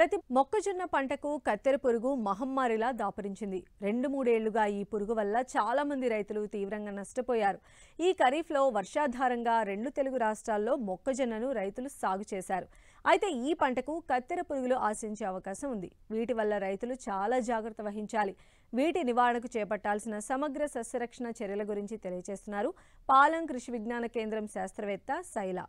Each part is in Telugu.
ప్రతి మొక్కజొన్న పంటకు కత్తెర పురుగు మహమ్మారిలా దాపరించింది. 2-3 ఏళ్లుగా ఈ పురుగు వల్ల చాలా మంది రైతులు తీవ్రంగా నష్టపోయారు. ఈ ఖరీఫ్లో వర్షాధారంగా 2 తెలుగు రాష్ట్రాల్లో మొక్కజొన్నను రైతులు సాగు చేశారు. అయితే ఈ పంటకు కత్తెర పురుగులు ఆశించే అవకాశం ఉంది. వీటి వల్ల రైతులు చాలా జాగ్రత్త వహించాలి. వీటి నివారణకు చేపట్టాల్సిన సమగ్ర సస్యరక్షణ చర్యల గురించి తెలియజేస్తున్నారు పాలెం కృషి విజ్ఞాన కేంద్రం శాస్త్రవేత్త శైల.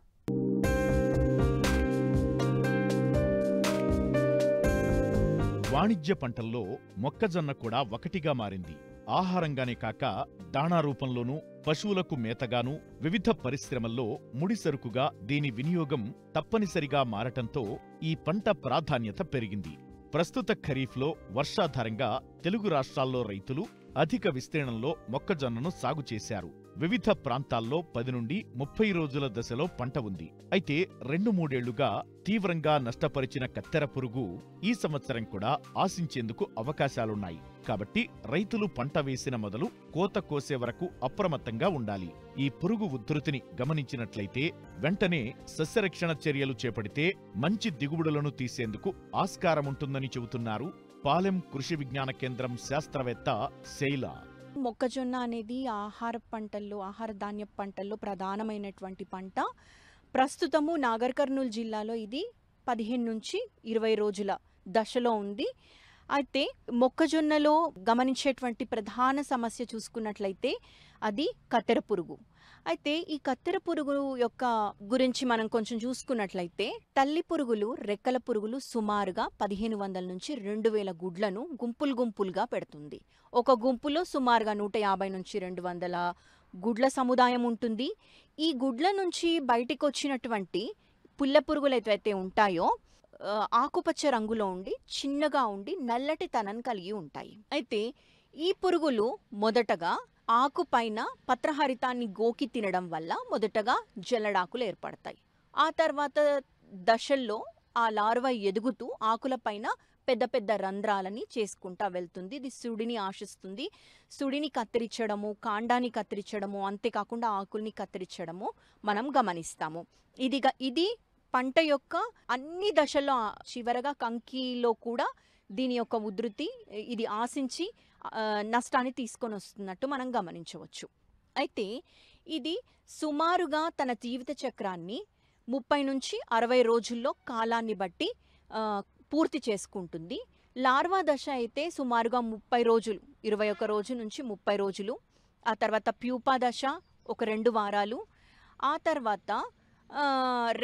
వాణిజ్య పంటల్లో మొక్కజొన్న కూడా ఒకటిగా మారింది. ఆహారంగానే కాక దాణా రూపంలోనూ, పశువులకు మేతగానూ, వివిధ పరిశ్రమల్లో ముడిసరుకుగా దీని వినియోగం తప్పనిసరిగా మారటంతో ఈ పంట ప్రాధాన్యత పెరిగింది. ప్రస్తుత ఖరీఫ్లో వర్షాధారంగా తెలుగు రాష్ట్రాల్లో రైతులు అధిక విస్తీర్ణంలో మొక్కజొన్నను సాగు చేశారు. వివిధ ప్రాంతాల్లో 10 నుండి 30 రోజుల దశలో పంట ఉంది. అయితే 2-3 ఏళ్లుగా తీవ్రంగా నష్టపరిచిన కత్తెర పురుగు ఈ సంవత్సరం కూడా ఆశించేందుకు అవకాశాలున్నాయి. కాబట్టి రైతులు పంట వేసిన మొదలు కోత కోసే వరకు అప్రమత్తంగా ఉండాలి. ఈ పురుగు ఉధృతిని గమనించినట్లయితే వెంటనే సస్యరక్షణ చర్యలు చేపడితే మంచి దిగుబడులను తీసేందుకు ఆస్కారముంటుందని చెబుతున్నారు పాలెం కృషి విజ్ఞాన కేంద్రం శాస్త్రవేత్త శైల. మొక్కజొన్న అనేది ఆహార పంటల్లో, ఆహార ధాన్య పంటల్లో ప్రధానమైనటువంటి పంట. ప్రస్తుతము నాగర్ కర్నూలు జిల్లాలో ఇది 15 నుంచి 20 రోజుల దశలో ఉంది. అయితే మొక్కజొన్నలో గమనించేటువంటి ప్రధాన సమస్య చూసుకున్నట్లయితే అది కత్తెర పురుగు. అయితే ఈ కత్తెర పురుగు యొక్క గురించి మనం కొంచెం చూసుకున్నట్లయితే తల్లి పురుగులు, రెక్కల పురుగులు సుమారుగా 1500 నుంచి 2000 గుడ్లను గుంపులుగా పెడుతుంది. ఒక గుంపులో సుమారుగా 150 నుంచి 200 గుడ్ల సముదాయం ఉంటుంది. ఈ గుడ్ల నుంచి బయటికి వచ్చినటువంటి పుల్ల పురుగులు ఏవైతే ఉంటాయో ఆకుపచ్చ రంగులో ఉండి, చిన్నగా ఉండి, నల్లటి తనం కలిగి ఉంటాయి. అయితే ఈ పురుగులు మొదటగా ఆకుపైన పత్రహరితాన్ని గోకి తినడం వల్ల మొదటగా జల్లడాకులు ఏర్పడతాయి. ఆ తర్వాత దశల్లో ఆ లార్వా ఎదుగుతూ ఆకులపైన పెద్ద పెద్ద రంధ్రాలని చేసుకుంటా వెళ్తుంది. ఇది సుడిని ఆశిస్తుంది. సుడిని కత్తిరించడము, కాండాన్ని కత్తిరించడము, అంతేకాకుండా ఆకుల్ని కత్తిరించడము మనం గమనిస్తాము. ఇది పంట యొక్క అన్ని దశల్లో, చివరగా కంకిలో కూడా దీని యొక్క ఉధృతి ఇది ఆశించి నష్టాన్ని తీసుకొని వస్తున్నట్టు మనం గమనించవచ్చు. అయితే ఇది సుమారుగా తన జీవిత చక్రాన్ని 30 నుంచి 60 రోజుల్లో కాలాన్ని బట్టి పూర్తి చేసుకుంటుంది. లార్వా దశ అయితే సుమారుగా 30 రోజులు, 21 రోజు నుంచి 30 రోజులు. ఆ తర్వాత ప్యూపా దశ ఒక 2 వారాలు. ఆ తర్వాత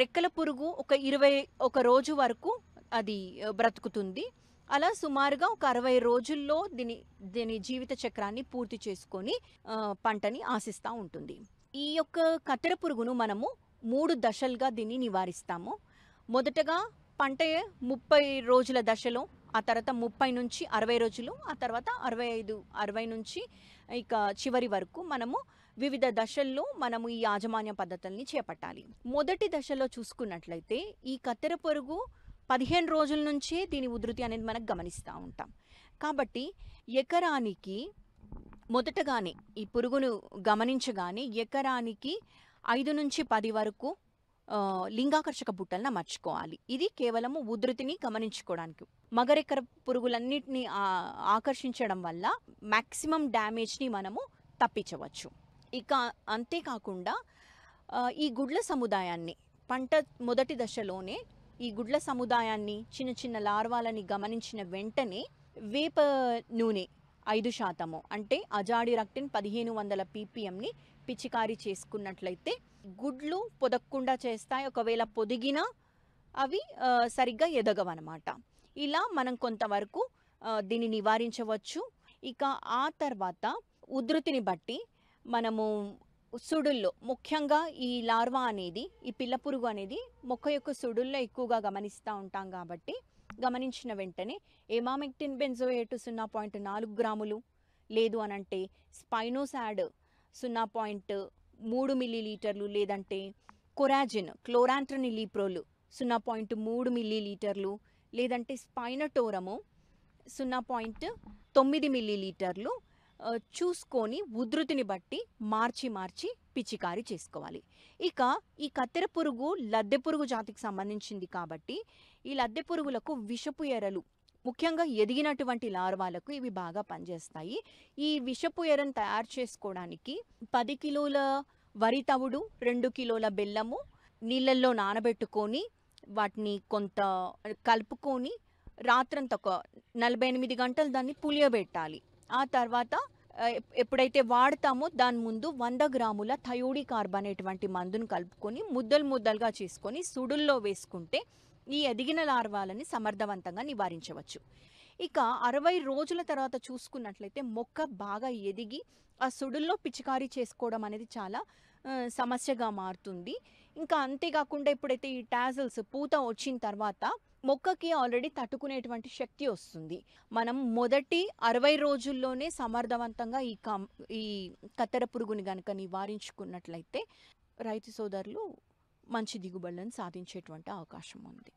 రెక్కల పురుగు ఒక 21 రోజు వరకు అది బ్రతుకుతుంది. అలా సుమారుగా ఒక 60 రోజుల్లో దీని జీవిత చక్రాన్ని పూర్తి చేసుకొని పంటని ఆశిస్తూ ఉంటుంది. ఈ యొక్క కత్తెర పురుగును మనము 3 దశలుగా దీన్ని నివారిస్తాము. మొదటగా పంట 30 రోజుల దశలో, ఆ తర్వాత 30 నుంచి 60 రోజులు, ఆ తర్వాత 60 నుంచి ఇక చివరి వరకు మనము వివిధ దశల్లో మనము ఈ యాజమాన్య పద్ధతుల్ని చేపట్టాలి. మొదటి దశలో చూసుకున్నట్లయితే ఈ కత్తెర పురుగు 15 రోజుల నుంచే దీని ఉధృతి అనేది మనకు గమనిస్తూ ఉంటాం. కాబట్టి ఎకరానికి మొదటగానే ఈ పురుగును గమనించగానే ఎకరానికి 5 నుంచి 10 వరకు లింగాకర్షక బుట్టలను అమర్చుకోవాలి. ఇది కేవలము ఉధృతిని గమనించుకోవడానికి. మగరెక్కర పురుగులన్నిటిని ఆకర్షించడం వల్ల మ్యాక్సిమం డ్యామేజ్ని మనము తప్పించవచ్చు. ఇక అంతేకాకుండా ఈ గుడ్ల సముదాయాన్ని పంట మొదటి దశలోనే ఈ గుడ్ల సముదాయాన్ని, చిన్న చిన్న లార్వాలని గమనించిన వెంటనే వేప నూనె 5% అంటే అజాడిరక్టిన్ 1500 ppmని పిచికారీ చేసుకున్నట్లయితే గుడ్లు పొదగకుండా చేస్తాయి. ఒకవేళ పొదిగినా అవి సరిగ్గా ఎదగవన్నమాట. ఇలా మనం కొంతవరకు దీన్ని నివారించవచ్చు. ఇక ఆ తర్వాత ఉధృతిని బట్టి మనము సుడుల్లో, ముఖ్యంగా ఈ లార్వా అనేది, ఈ పిల్ల పురుగు అనేది మొక్క యొక్క సుడుల్లో ఎక్కువగా గమనిస్తూ ఉంటాం. కాబట్టి గమనించిన వెంటనే ఎమామెక్టిన్ బెంజోయేట్ 0.4 గ్రాములు, లేదు అనంటే స్పైనోసాడ్ 0.3 మిల్లీలీటర్లు, లేదంటే కొరాజిన్ క్లోరాంట్రనిలీప్రోల్ 0.3 మిల్లీలీటర్లు, లేదంటే స్పైనటోరము 0.9 మిల్లీలీటర్లు చూసుకొని ఉధృతిని బట్టి మార్చి పిచికారీ చేసుకోవాలి. ఇక ఈ కత్తెర పురుగు లద్దె పురుగు జాతికి సంబంధించింది కాబట్టి ఈ లద్దె పురుగులకు విషపు ఎరలు, ముఖ్యంగా ఎదిగినటువంటి లార్వాలకు ఇవి బాగా పనిచేస్తాయి. ఈ విషపు ఎరను తయారు చేసుకోవడానికి 10 కిలోల వరి తవుడు, 2 కిలోల బెల్లము నీళ్ళల్లో నానబెట్టుకొని వాటిని కొంత కలుపుకొని రాత్రంతా ఒక 48 గంటలు దాన్ని పులియబెట్టాలి. ఆ తర్వాత ఎప్పుడైతే వాడతామో దాని ముందు 100 గ్రాముల థయోడికార్బ్ అనేటువంటి మందును కలుపుకొని ముద్దలుగా చేసుకొని సుడుల్లో వేసుకుంటే ఈ ఎదిగిన లార్వాలని సమర్థవంతంగా నివారించవచ్చు. ఇక 60 రోజుల తర్వాత చూసుకున్నట్లయితే మొక్క బాగా ఎదిగి ఆ సుడుల్లో పిచికారీ చేసుకోవడం అనేది చాలా సమస్యగా మారుతుంది. ఇంకా అంతేకాకుండా ఎప్పుడైతే ఈ టాజిల్స్ పూత వచ్చిన తర్వాత మొక్కకి ఆల్రెడీ తట్టుకునేటువంటి శక్తి వస్తుంది. మనం మొదటి 60 రోజుల్లోనే సమర్థవంతంగా ఈ కత్తెర పురుగుని గనక నివారించుకున్నట్లయితే రైతు సోదరులు మంచి దిగుబడులను సాధించేటువంటి అవకాశం ఉంది.